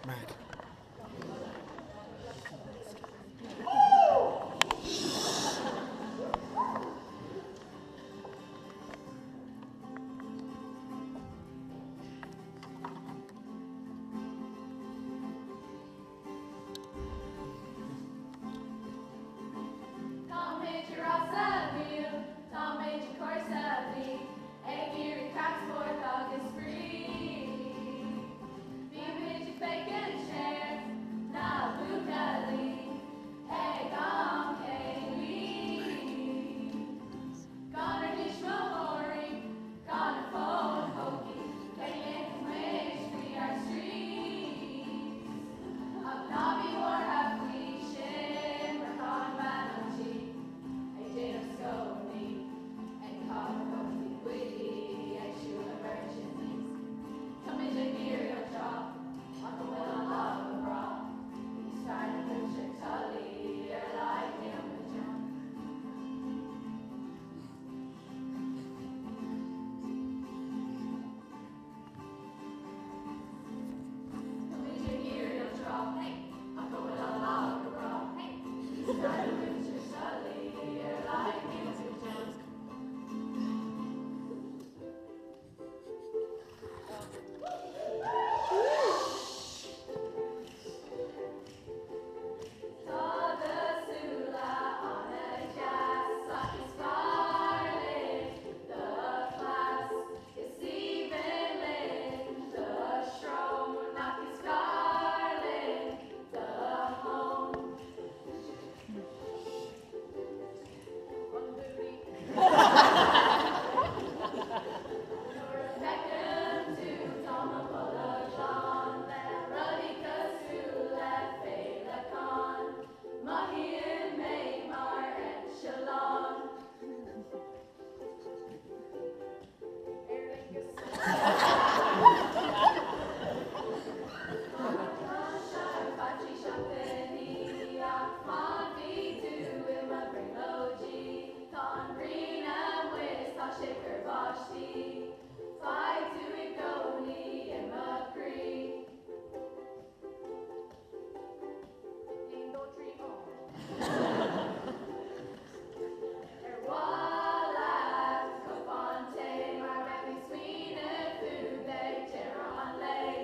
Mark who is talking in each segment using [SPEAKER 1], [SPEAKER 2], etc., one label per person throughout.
[SPEAKER 1] Mad.
[SPEAKER 2] Tom Major Rossaville, Tom Major Corsaville, Agiri Coxmore, August Free. B Major Bacon Chair, Nabu Dali, Egom Kaylee. Connor Dishmahori, Connor Phone Hokey, Kayan Wish, we are streets. Of Nabi War have we shin, Rakan Banochi, a Jane of Scone, and Connor Hokey Witty, and Shula Merchants. Come in Jagirio Drop, on the will on Lava Bra, he's trying to picture Tully, you're like him with John. Come in Jagirio Drop, hey, on the will on Lava Bra, hey, he's trying to picture Tully, you're like him with John. Saw the Sula on a jazz, Saki Scarlet, the class is even lit, the Shroom, Naki Scarlet, the home. On booty. Beckham to Tomapola John, Radhika Sula, Fela Khan, Mahian, Maymar, and Shalon. Pachi Shapeni, Akman, Vitu, Ilma Brinoji, Con Rina, Wista, Shaker, Vashti, Fly to Igoni, and McCree. Indotri on. Erwalat, Kopante, Marbepi, Sweeney, Fube, Teron Lay,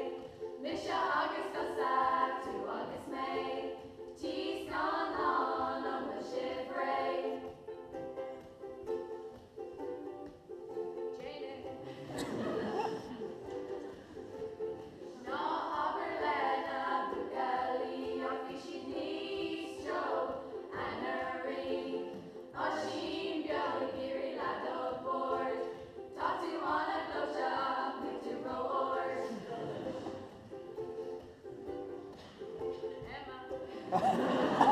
[SPEAKER 2] Misha, August, Cossack, to August, May, Cheese, Gone on, the Shivray. Jane. No, Aberlena, Bugali, Yorkishi, Nistro, Annery, Oshim, Giri, Lado, Board, Tatuana, Glosha, Victor, Roar. Emma.